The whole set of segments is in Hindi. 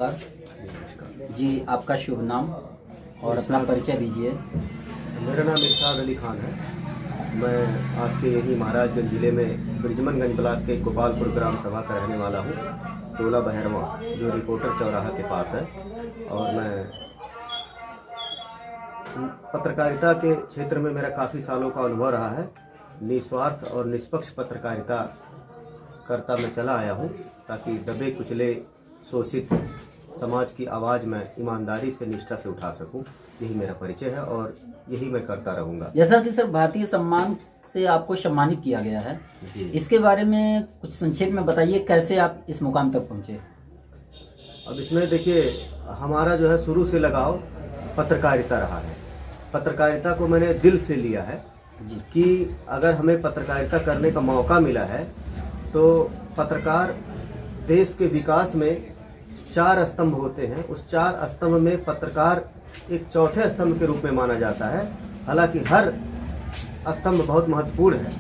नमस्कार जी, आपका शुभ नाम और अपना परिचय दीजिए। मेरा नाम इरशाद अली खान है। मैं आपके यही महाराजगंज ज़िले में ब्रिजमनगंज ब्लॉक के गोपालपुर ग्राम सभा का रहने वाला हूँ, टोला बहरवा, जो रिपोर्टर चौराहा के पास है। और मैं पत्रकारिता के क्षेत्र में मेरा काफ़ी सालों का अनुभव रहा है। निस्वार्थ और निष्पक्ष पत्रकारिता करता मैं चला आया हूँ, ताकि दबे कुचले शोषित समाज की आवाज़ में ईमानदारी से, निष्ठा से उठा सकूं। यही मेरा परिचय है और यही मैं करता रहूंगा। जैसा कि सर भारतीय सम्मान से आपको सम्मानित किया गया है, इसके बारे में कुछ संक्षेप में बताइए, कैसे आप इस मुकाम तक पहुंचे। अब इसमें देखिए, हमारा जो है शुरू से लगाव पत्रकारिता रहा है। पत्रकारिता को मैंने दिल से लिया है कि अगर हमें पत्रकारिता करने का मौका मिला है तो पत्रकार देश के विकास में 4 स्तंभ होते हैं। उस 4 स्तंभ में पत्रकार एक चौथे स्तंभ के रूप में माना जाता है। हालांकि हर स्तंभ बहुत महत्वपूर्ण है,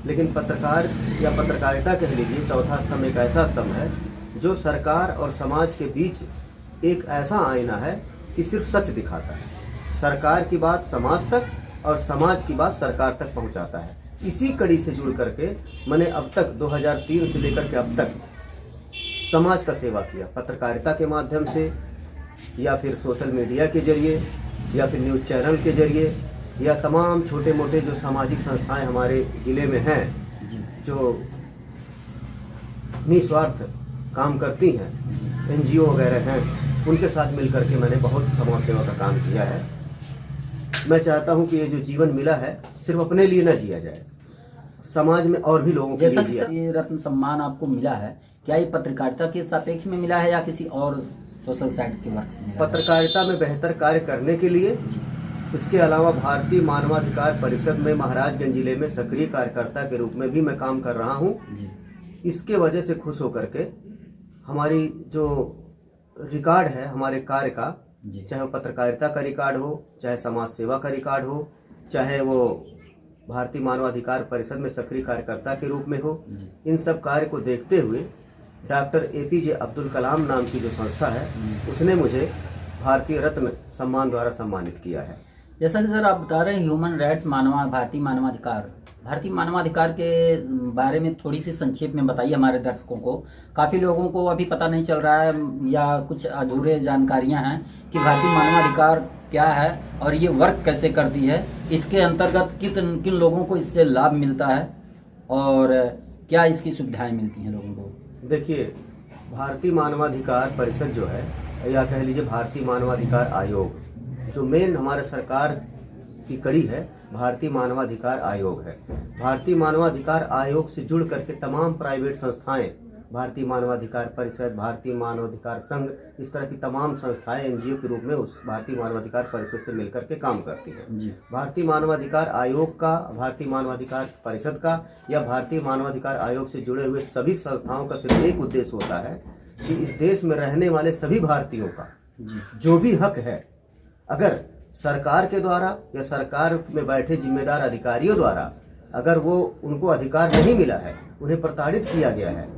लेकिन पत्रकार या पत्रकारिता कह लीजिए, चौथा स्तंभ एक ऐसा स्तंभ है जो सरकार और समाज के बीच एक ऐसा आईना है कि सिर्फ सच दिखाता है। सरकार की बात समाज तक और समाज की बात सरकार तक पहुंचाता है। इसी कड़ी से जुड़ करके मैंने अब तक 2003 से लेकर के अब तक समाज का सेवा किया, पत्रकारिता के माध्यम से, या फिर सोशल मीडिया के जरिए, या फिर न्यूज़ चैनल के जरिए, या तमाम छोटे मोटे जो सामाजिक संस्थाएं हमारे ज़िले में हैं जो निस्वार्थ काम करती हैं, NGO वगैरह हैं, उनके साथ मिल करके मैंने बहुत समाज सेवा का काम किया है। मैं चाहता हूं कि ये जो जीवन मिला है सिर्फ अपने लिए न जिया जाए, समाज में और भी लोगों के लिए जिया। जैसा ये रत्न सम्मान आपको मिला है, क्या ये पत्रकारिता के सापेक्ष में मिला है या किसी और सोशल साइड के वर्क से मिला? पत्रकारिता में बेहतर कार्य करने के लिए, इसके अलावा भारतीय मानवाधिकार परिषद में महाराजगंज जिले में सक्रिय कार्यकर्ता के रूप में भी मैं काम कर रहा हूं। इसके वजह से खुश होकर के हमारी जो रिकॉर्ड है हमारे कार्य का, चाहे वो पत्रकारिता का रिकॉर्ड हो, चाहे समाज सेवा का रिकॉर्ड हो, चाहे वो भारतीय मानवाधिकार परिषद में सक्रिय कार्यकर्ता के रूप में हो, इन सब कार्य को देखते हुए डॉक्टर APJ अब्दुल कलाम नाम की जो संस्था है उसने मुझे भारतीय रत्न सम्मान द्वारा सम्मानित किया है। जैसा कि सर आप बता रहे हैं ह्यूमन राइट्स, भारतीय मानवाधिकार के बारे में थोड़ी सी संक्षेप में बताइए हमारे दर्शकों को। काफ़ी लोगों को अभी पता नहीं चल रहा है या कुछ अधूरे जानकारियां हैं कि भारतीय मानवाधिकार क्या है और ये वर्क कैसे करती है, इसके अंतर्गत किन लोगों को इससे लाभ मिलता है और क्या इसकी सुविधाएं मिलती हैं लोगों को। देखिए, भारतीय मानवाधिकार परिषद जो है, या कह लीजिए भारतीय मानवाधिकार आयोग, जो मेन हमारे सरकार की कड़ी है, भारतीय मानवाधिकार आयोग है। भारतीय मानवाधिकार आयोग से जुड़ करके तमाम प्राइवेट संस्थाएं, भारतीय मानवाधिकार परिषद, भारतीय मानवाधिकार संघ, इस तरह की तमाम संस्थाएं NGO के रूप में उस भारतीय मानवाधिकार परिषद से मिलकर के काम करती हैं। भारतीय मानवाधिकार आयोग का, भारतीय मानवाधिकार परिषद का या भारतीय मानवाधिकार आयोग से जुड़े हुए सभी संस्थाओं का सिर्फ एक उद्देश्य होता है कि इस देश में रहने वाले सभी भारतीयों का जो भी हक है, अगर सरकार के द्वारा या सरकार में बैठे जिम्मेदार अधिकारियों द्वारा अगर वो उनको अधिकार नहीं मिला है, उन्हें प्रताड़ित किया गया है,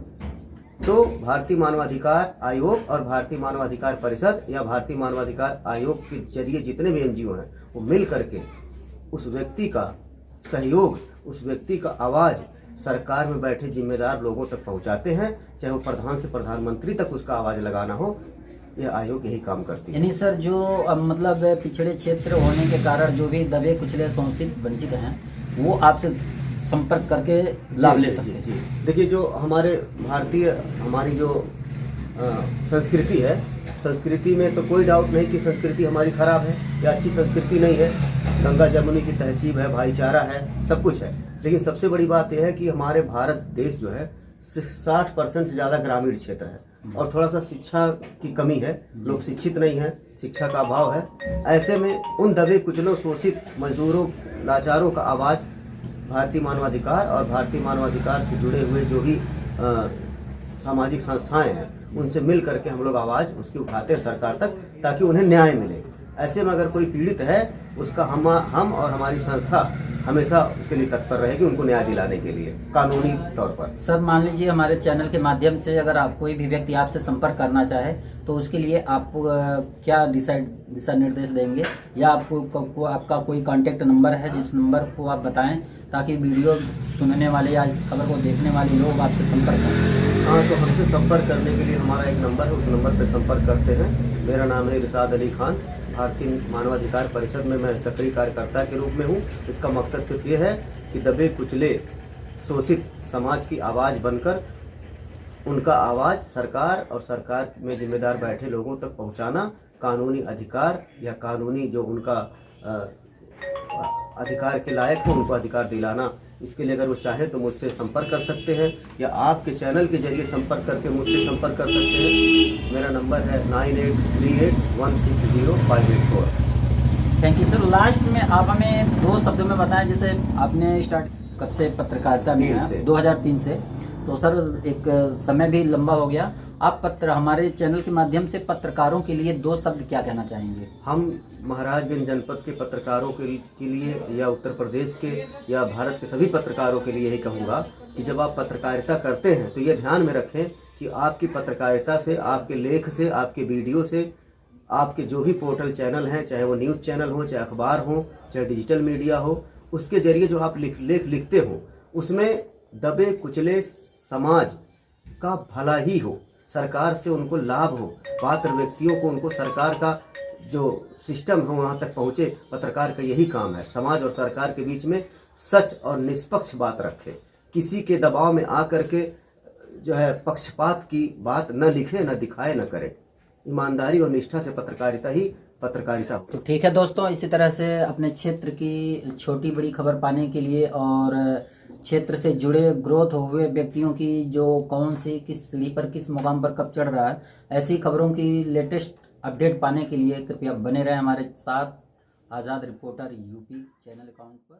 तो भारतीय मानवाधिकार आयोग और भारतीय मानवाधिकार परिषद या भारतीय मानवाधिकार आयोग के जरिए जितने भी NGO हैं वो मिल करके उस व्यक्ति का सहयोग, उस व्यक्ति का आवाज़ सरकार में बैठे जिम्मेदार लोगों तक पहुंचाते हैं। चाहे वो प्रधान से प्रधानमंत्री तक उसका आवाज़ लगाना हो, यह आयोग यही काम करती है। यानी सर जो मतलब पिछड़े क्षेत्र होने के कारण जो भी दबे कुचले शोषित वंचित हैं वो आपसे संपर्क करके लाभ ले सकते हैं। देखिए, जो हमारी जो संस्कृति है, संस्कृति में तो कोई डाउट नहीं कि संस्कृति हमारी खराब है या अच्छी संस्कृति नहीं है। गंगा जमुनी की तहजीब है, भाईचारा है, सब कुछ है। लेकिन सबसे बड़ी बात यह है कि हमारे भारत देश जो है 60% से ज़्यादा ग्रामीण क्षेत्र है और थोड़ा सा शिक्षा की कमी है, लोग शिक्षित नहीं है, शिक्षा का अभाव है। ऐसे में उन दबे कुचलों, शोषित मजदूरों, लाचारों का आवाज़ भारतीय मानवाधिकार और भारतीय मानवाधिकार से जुड़े हुए जो भी सामाजिक संस्थाएं हैं उनसे मिल करके हम लोग आवाज़ उसकी उठाते हैं सरकार तक, ताकि उन्हें न्याय मिले। ऐसे में अगर कोई पीड़ित है, उसका हम और हमारी संस्था हमेशा उसके लिए तत्पर रहेगी, उनको न्याय दिलाने के लिए कानूनी तौर पर। सर मान लीजिए हमारे चैनल के माध्यम से अगर आप कोई भी व्यक्ति आपसे संपर्क करना चाहे तो उसके लिए आप क्या दिशा निर्देश देंगे, या आपको आपका कोई कांटेक्ट नंबर है जिस नंबर को आप बताएं ताकि वीडियो सुनने वाले या इस खबर को देखने वाले लोग आपसे संपर्क करें? हाँ, तो हमसे संपर्क करने के लिए हमारा एक नंबर है, उस नंबर पर संपर्क करते हैं। मेरा नाम है इरशाद अली खान। भारतीय मानवाधिकार परिषद में मैं सक्रिय कार्यकर्ता के रूप में हूँ। इसका मकसद सिर्फ ये है कि दबे कुचले शोषित समाज की आवाज़ बनकर उनका आवाज़ सरकार और सरकार में जिम्मेदार बैठे लोगों तक पहुँचाना, कानूनी अधिकार या कानूनी जो उनका अधिकार के लायक हो उनको अधिकार दिलाना। इसके लिए अगर वो चाहे तो मुझसे संपर्क कर सकते हैं या आपके चैनल के जरिए संपर्क करके मुझसे संपर्क कर सकते हैं। मेरा नंबर है 9838160584। Thank you sir. लास्ट में आप हमें 2 शब्दों में बताएं, जैसे आपने स्टार्ट कब से पत्रकारिता में है? 2003 से। तो सर एक समय भी लंबा हो गया। आप हमारे चैनल के माध्यम से पत्रकारों के लिए 2 शब्द क्या कहना चाहेंगे? हम महाराजगंज जनपद के पत्रकारों के लिए या उत्तर प्रदेश के या भारत के सभी पत्रकारों के लिए यही कहूँगा कि जब आप पत्रकारिता करते हैं तो ये ध्यान में रखें कि आपकी पत्रकारिता से, आपके लेख से, आपके वीडियो से, आपके जो भी पोर्टल चैनल हैं, चाहे वो न्यूज़ चैनल हो, चाहे अखबार हो, चाहे डिजिटल मीडिया हो, उसके जरिए जो आप लेख लिखते हो उसमें दबे कुचले समाज का भला ही हो, सरकार से उनको लाभ हो, पात्र व्यक्तियों को उनको सरकार का जो सिस्टम है वहाँ तक पहुँचे। पत्रकार का यही काम है, समाज और सरकार के बीच में सच और निष्पक्ष बात रखे, किसी के दबाव में आकर के जो है पक्षपात की बात न लिखे, न दिखाए, न करे। ईमानदारी और निष्ठा से पत्रकारिता ही पत्रकारिता। तो ठीक है दोस्तों, इसी तरह से अपने क्षेत्र की छोटी बड़ी खबर पाने के लिए और क्षेत्र से जुड़े ग्रोथ हुए व्यक्तियों की जो कौन सी किस सीढ़ी पर किस मुकाम पर कब चढ़ रहा है, ऐसी खबरों की लेटेस्ट अपडेट पाने के लिए कृपया बने रहें हमारे साथ आज़ाद रिपोर्टर यूपी चैनल अकाउंट पर।